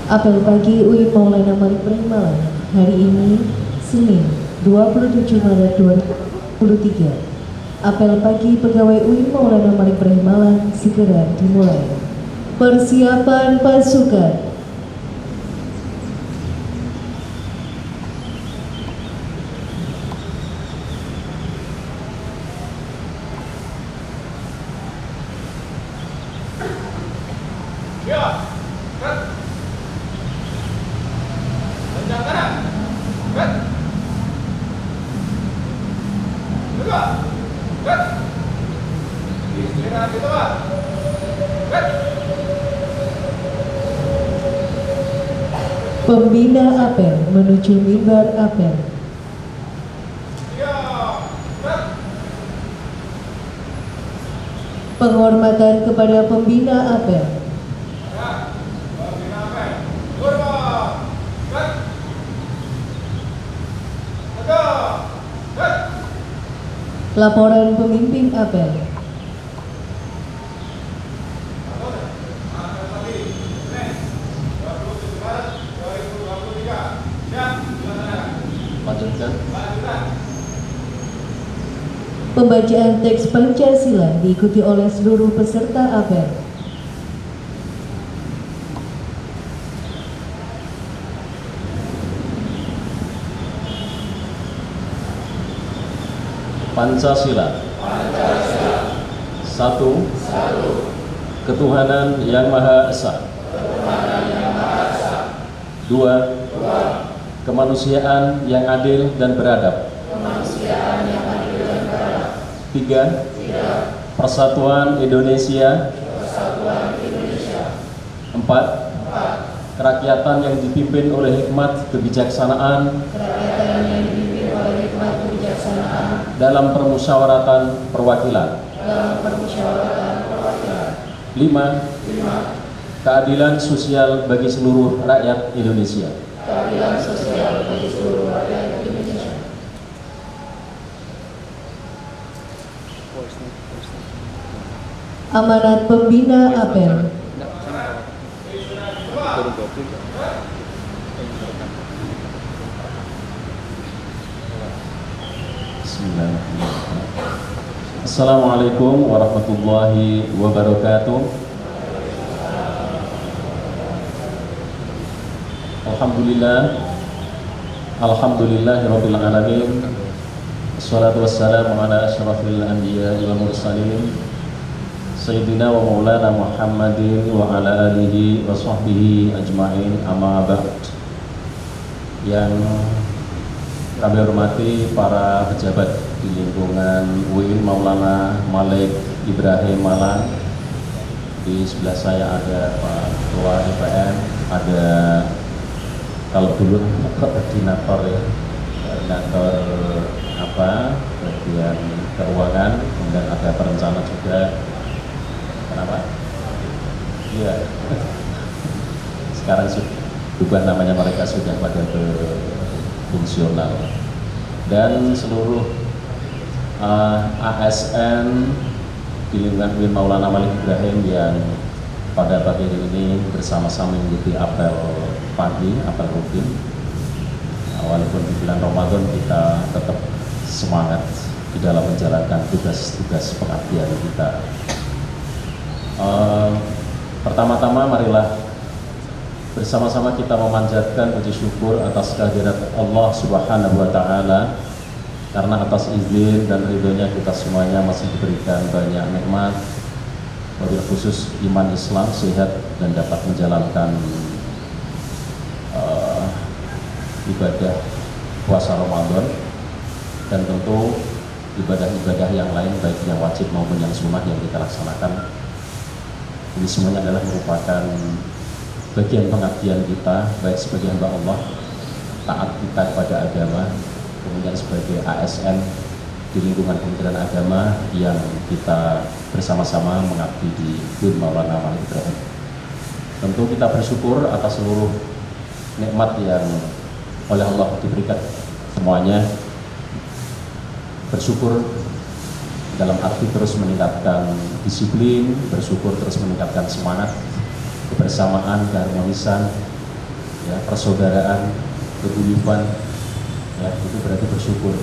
Apel pagi UIN Maulana Malik Ibrahim Malang hari ini Senin 27 Maret 2023. Apel pagi pegawai UIN Maulana Malik Ibrahim Malang segera dimulai. Persiapan pasukan. Pembina apel menuju mimbar apel. Penghormatan kepada pembina apel. Laporan pemimpin apel. Pembacaan teks Pancasila diikuti oleh seluruh peserta apel. Pancasila. Satu. Ketuhanan yang Maha Esa. Dua. Kemanusiaan yang adil dan beradab. Tiga. Persatuan Indonesia. Empat. Kerakyatan yang dipimpin oleh hikmat kebijaksanaan dalam permusyawaratan perwakilan. Lima. Keadilan sosial bagi seluruh rakyat Indonesia. Amanat pembina apel. Assalamualaikum warahmatullahi wabarakatuh. Alhamdulillahirabbil alamin. Wassalatu wassalamu ala asyrafil anbiya'i wal mursalin Sayyidina wa maulana Muhammadin wa ala alihi wa sahbihi ajma'in, amma ba'd. Yang kami hormati para pejabat di lingkungan UIN Maulana Malik Ibrahim Malang. Di sebelah saya ada Pak Ketua IPM, ada kalau dulu koordinator ya, koordinator bagian keuangan, kemudian ada perencana juga. Kenapa? Iya. Sekarang sudah berubah namanya, mereka sudah pada fungsional. Dan seluruh ASN di lingkungan UIN Maulana Malik Ibrahim yang pada pagi ini bersama-sama mengikuti apel pagi, apel rutin. Walaupun di bulan Ramadan kita tetap semangat di dalam menjalankan tugas-tugas pengabdian kita. Pertama-tama marilah bersama-sama kita memanjatkan puji syukur atas kehadirat Allah Subhanahu wa Ta'ala, karena atas izin dan ridhonya kita semuanya masih diberikan banyak nikmat, wabil khusus iman Islam, sehat, dan dapat menjalankan ibadah puasa Ramadan, dan tentu ibadah-ibadah yang lain baik yang wajib maupun yang sunnah yang kita laksanakan. Ini semuanya adalah merupakan bagian pengabdian kita, baik sebagai hamba Allah, taat kita kepada agama, kemudian sebagai ASN di lingkungan Kementerian Agama yang kita bersama-sama mengabdi di UIN Maulana Malik Ibrahim. Tentu kita bersyukur atas seluruh nikmat yang oleh Allah diberikan semuanya. Bersyukur dalam arti terus meningkatkan disiplin, bersyukur terus meningkatkan semangat, kebersamaan, keharmonisan, ya, persaudaraan, keguyuban, ya, itu berarti bersyukur.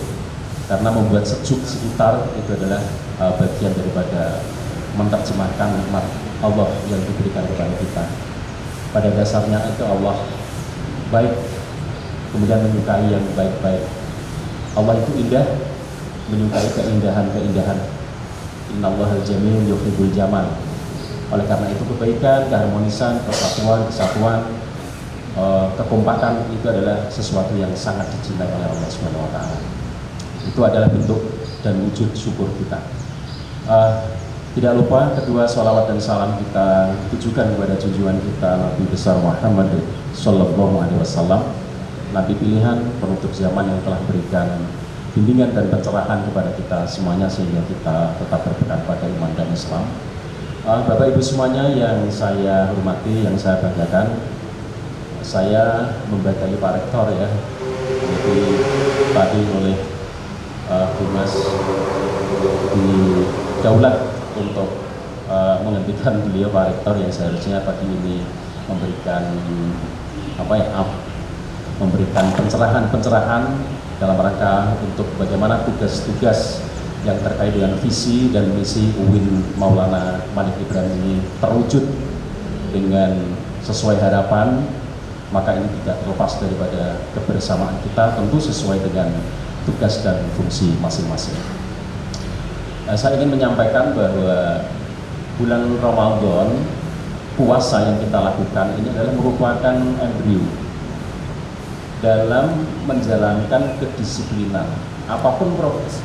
Karena membuat sejuk sekitar itu adalah bagian daripada menerjemahkan nikmat Allah yang diberikan kepada kita. Pada dasarnya itu Allah baik, kemudian menyukai yang baik-baik. Allah itu indah, menyukai keindahan-keindahan. Innallahal jamil yuhibbul jamal. Oleh karena itu kebaikan, keharmonisan, kesatuan, kekompakan itu adalah sesuatu yang sangat dicintai oleh Allah Subhanahu wa taala. Itu adalah bentuk dan wujud syukur kita. Tidak lupa kedua sholawat dan salam kita tujukan kepada junjungan kita Nabi besar Muhammad Sallallahu Alaihi Wasallam, Nabi pilihan penutup zaman yang telah berikan bimbingan dan pencerahan kepada kita semuanya sehingga kita tetap berpegang pada iman dan Islam. Bapak Ibu semuanya yang saya hormati, yang saya banggakan, saya membadai Pak Rektor ya, jadi tadi oleh Humas di Daulat untuk menghentikan beliau Pak Rektor yang seharusnya pagi ini memberikan memberikan pencerahan dalam rangka untuk bagaimana tugas-tugas yang terkait dengan visi dan misi UIN Maulana Malik Ibrahim ini terwujud dengan sesuai harapan. Maka ini tidak terlepas daripada kebersamaan kita, tentu sesuai dengan tugas dan fungsi masing-masing. Saya ingin menyampaikan bahwa bulan Ramadan, puasa yang kita lakukan ini adalah merupakan embrio dalam menjalankan kedisiplinan apapun profesi,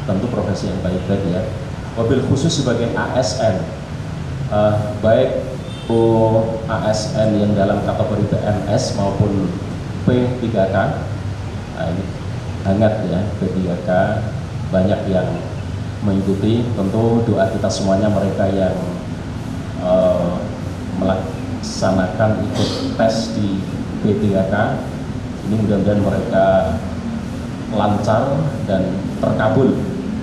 tentu profesi yang baik-baik ya, wabil khusus sebagai ASN, baik ASN yang dalam kategori PNS maupun P3K. Ini hangat ya, P3K banyak yang mengikuti. Tentu doa kita semuanya mereka yang melaksanakan ikut tes di P3K ini mudah-mudahan mereka lancar dan terkabul,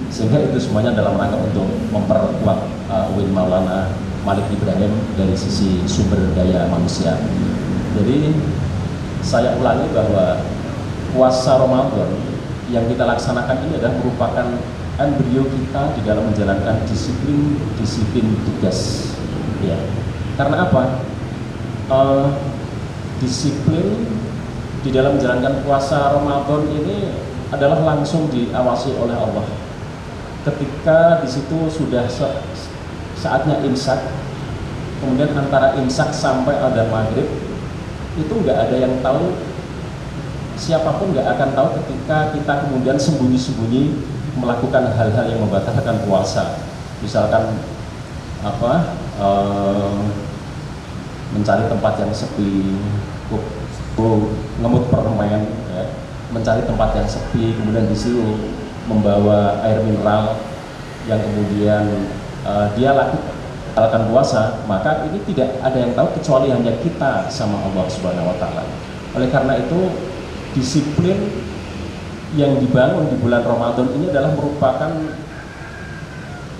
sehingga itu semuanya dalam rangka untuk memperkuat UIN Maulana Malik Ibrahim dari sisi sumber daya manusia. Jadi saya ulangi bahwa puasa Ramadan yang kita laksanakan ini adalah merupakan embrio kita di dalam menjalankan disiplin tugas. Ya. Karena apa? Disiplin di dalam menjalankan puasa Ramadan ini adalah langsung diawasi oleh Allah. Ketika di situ sudah saatnya imsak, kemudian antara imsak sampai adzan maghrib itu nggak ada yang tahu, siapapun nggak akan tahu ketika kita kemudian sembunyi-sembunyi melakukan hal-hal yang membatalkan puasa. Misalkan mencari tempat yang sepi, ngemut permen, ya, mencari tempat yang sepi, kemudian di situ membawa air mineral yang kemudian dia lakukan puasa, maka ini tidak ada yang tahu kecuali hanya kita sama Allah Subhanahu wa taala. Oleh karena itu, disiplin yang dibangun di bulan Ramadan ini adalah merupakan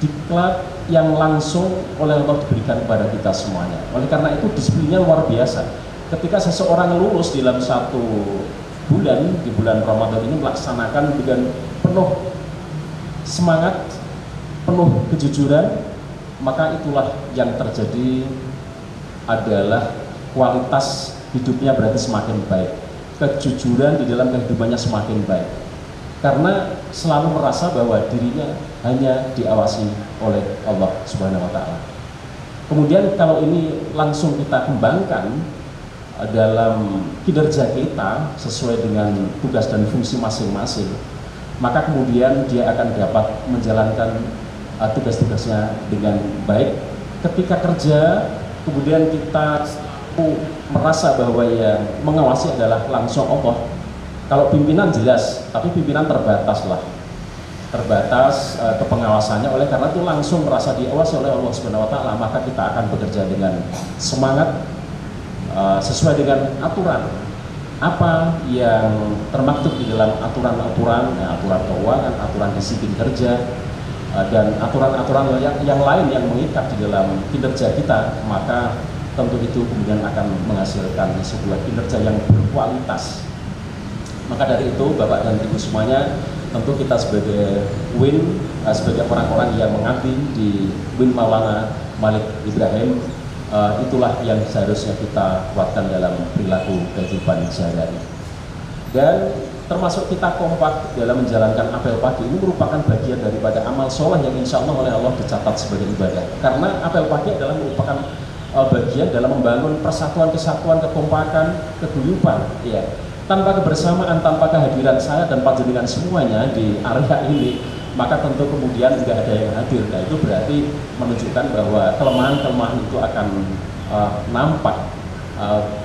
diklat yang langsung oleh Allah diberikan kepada kita semuanya. Oleh karena itu disiplinnya luar biasa. Ketika seseorang lulus dalam satu bulan, di bulan Ramadan ini melaksanakan dengan penuh semangat, penuh kejujuran, maka itulah yang terjadi adalah kualitas hidupnya berarti semakin baik. Kejujuran di dalam kehidupannya semakin baik. Karena selalu merasa bahwa dirinya hanya diawasi oleh Allah Subhanahu wa taala. Kemudian kalau ini langsung kita kembangkan dalam kinerja kita sesuai dengan tugas dan fungsi masing-masing, maka kemudian dia akan dapat menjalankan tugas-tugasnya dengan baik. Ketika kerja, kemudian kita merasa bahwa yang mengawasi adalah langsung Allah. Kalau pimpinan jelas, tapi pimpinan terbatas kepengawasannya. Oleh karena itu langsung merasa diawasi oleh Allah Subhanahu wa taala, maka kita akan bekerja dengan semangat sesuai dengan aturan apa yang termaktub di dalam aturan-aturan, aturan keuangan, aturan disiplin kerja, dan aturan-aturan yang lain yang mengikat di dalam kinerja kita. Maka tentu itu kemudian akan menghasilkan sebuah kinerja yang berkualitas. Maka dari itu Bapak dan Ibu semuanya, tentu kita sebagai WIN, sebagai orang-orang yang mengabdi di WIN Maulana Malik Ibrahim, itulah yang seharusnya kita kuatkan dalam perilaku kehidupan sehari-hari. Dan termasuk kita kompak dalam menjalankan apel pagi ini merupakan bagian daripada amal soleh yang insya Allah oleh Allah dicatat sebagai ibadah. Karena apel pagi adalah merupakan bagian dalam membangun persatuan, kesatuan, kekompakan, keguyuban, ya. Tanpa kebersamaan, tanpa kehadiran saya dan panjenengan semuanya di area ini, maka tentu kemudian tidak ada yang hadir. Nah, itu berarti menunjukkan bahwa kelemahan-kelemahan itu akan nampak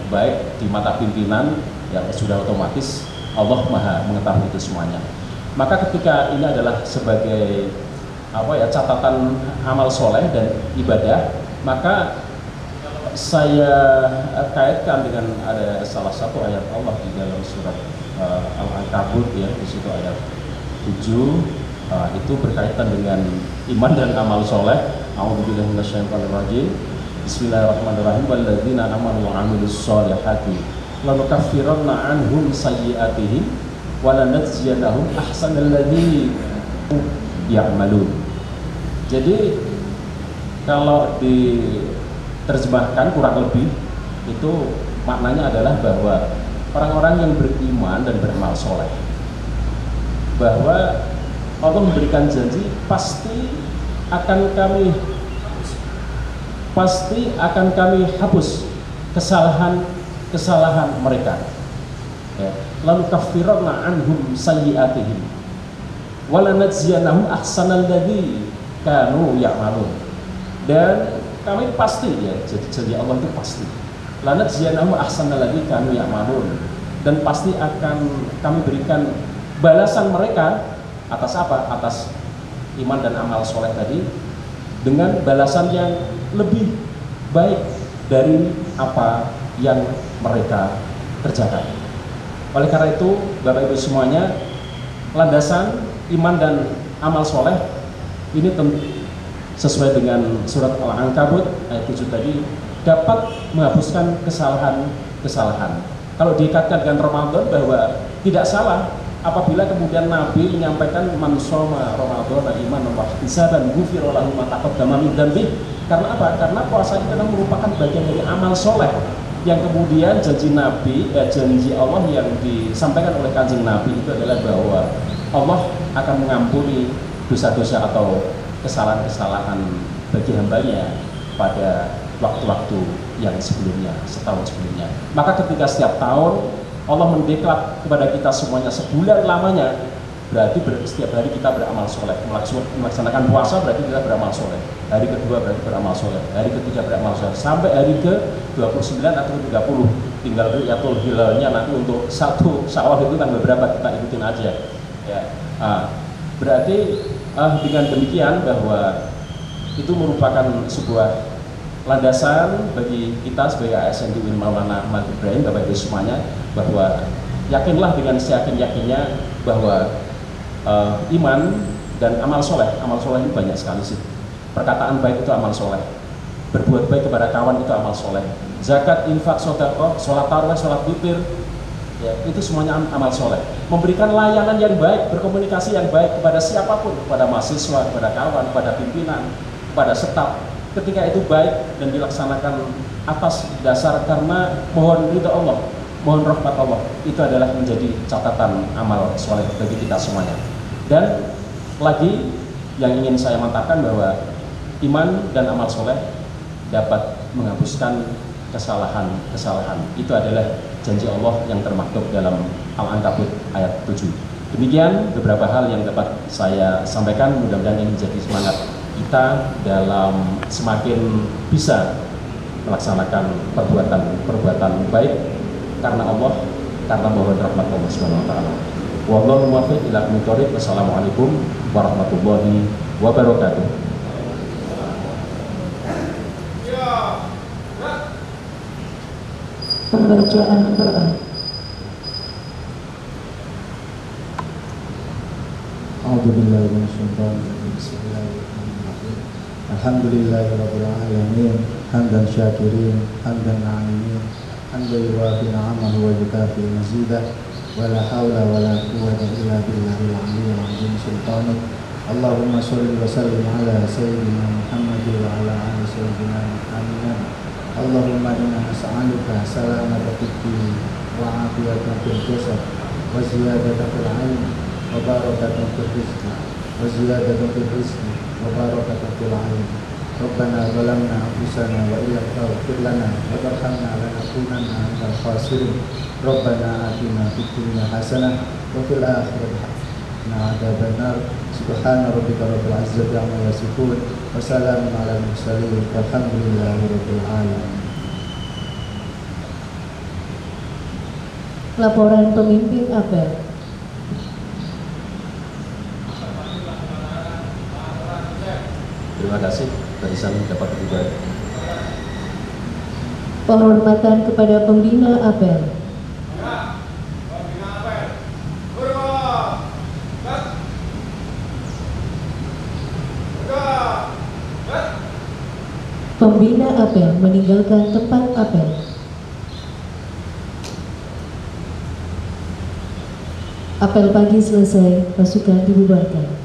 baik di mata pimpinan yang sudah otomatis Allah Maha mengetahui itu semuanya. Maka ketika ini adalah sebagai catatan amal soleh dan ibadah, maka saya kaitkan dengan ada salah satu ayat Allah di dalam surat Al-Ankabut, ya, di situ ayat 7, itu berkaitan dengan iman dan amal soleh. A'udzubillahi minasyaitonirrajim. Bismillahirrahmanirrahim. Walladzina amanu wa 'amilus sholihati lanukaffiranna 'anhum sayyi'atihim wa lanajziyannahum ahsanal ladzi ya'malun. Jadi kalau diterjemahkan kurang lebih itu maknanya adalah bahwa orang-orang yang beriman dan beramal soleh, bahwa Allah memberikan janji pasti akan kami hapus kesalahan mereka, ya. Lalu kaffiranna anhum sayyi'atihim wa lanajziyannahum ahsanal ladzi kanu ya'malun. Dan kami pasti, ya, janji Allah itu pasti. Lanajziyannahum ahsanal ladzi kanu ya'malun, dan pasti akan kami berikan balasan mereka atas apa? Atas iman dan amal soleh tadi, dengan balasan yang lebih baik dari apa yang mereka kerjakan. Oleh karena itu, Bapak Ibu semuanya, landasan iman dan amal soleh ini tentu sesuai dengan surat Al-Ankabut ayat 7 tadi, dapat menghapuskan kesalahan-kesalahan. Kalau dikaitkan dengan Ramadan, bahwa tidak salah apabila kemudian Nabi menyampaikan man shoma Ramadan iman wa ihtisaban ghufira lahu ma taqaddama min dzambi. Karena apa? Karena puasa itu adalah merupakan bagian dari amal soleh yang kemudian janji Allah yang disampaikan oleh Kanjeng Nabi itu adalah bahwa Allah akan mengampuni dosa-dosa atau kesalahan-kesalahan bagi hambanya pada waktu-waktu yang sebelumnya, setahun sebelumnya. Maka ketika setiap tahun Allah mendeklar kepada kita semuanya sebulan lamanya, berarti setiap hari kita beramal soleh. Melaksanakan puasa berarti kita beramal soleh. Hari kedua berarti beramal soleh. Hari ketiga beramal soleh. Sampai hari ke-29 atau ke-30. Tinggal Ru'yatul Hilalnya nanti untuk satu Syawal itu tanggal berapa kita ikutin aja. Ya. Berarti dengan demikian bahwa itu merupakan sebuah landasan bagi kita sebagai ASN di WIN Maulana Malik Ibrahim, Bapak Ibu semuanya, bahwa yakinlah dengan seyakin-yakinnya bahwa iman dan amal soleh ini banyak sekali sih. Perkataan baik itu amal soleh, berbuat baik kepada kawan itu amal soleh, zakat, infak, sedekah, sholat tarawih, sholat witir, ya, itu semuanya amal soleh. Memberikan layanan yang baik, berkomunikasi yang baik kepada siapapun, kepada mahasiswa, kepada kawan, kepada pimpinan, kepada staf, ketika itu baik dan dilaksanakan atas dasar karena mohon ridha Allah, mohon rahmat Allah, itu adalah menjadi catatan amal soleh bagi kita semuanya. Dan lagi yang ingin saya mantapkan bahwa iman dan amal soleh dapat menghapuskan kesalahan-kesalahan. Itu adalah janji Allah yang termaktub dalam Al-Ankabut ayat 7. Demikian beberapa hal yang dapat saya sampaikan, mudah-mudahan ini menjadi semangat kita dalam semakin bisa melaksanakan perbuatan baik karena Allah, karena mohon rahmat Allah Subhanahu wa taala. Wallahu muwaffiq ila aqwamit thoriq. Wassalamualaikum warahmatullahi wabarakatuh. Pembacaan doa. A'udzubillahi minasyaitonir rajim. Bismillahirrahmanirrahim. Alhamdulillahirabbil alamin, hamdan syakirin, hamdan na'imin, hamdan yuwafi ni'amahu wa yukafi mazidah, wa la hawla wa la quwwata illa billahil aliyyil azim sultanik. Allahumma sholli wa sallim ala sayyidina Muhammad wa ala ali sayyidina Muhammad. Allahumma inna nas'aluka salamata fid din wa afiyatan fil jasad wa ziyadatan fil ilm wa barakatan fil rizq wa ziyadatan fil rizq wa barakatan fil ilm. Rabbana zalamna anfusana wa illam taghfir lana wa tarhamna lanakunanna minal khasirin. Rabbana atina fid dunya hasanah wa fil akhirati hasanah adzaban nar. Subhana rabbika rabbil izzati amma yasifun wa salamun alal mursalin walhamdulillahi rabbil alamin. Laporan pemimpin apel. Terima kasih, barisan dapat dibuat. Penghormatan kepada pembina apel. Pembina apel meninggalkan tempat apel. Apel pagi selesai, pasukan dibubarkan.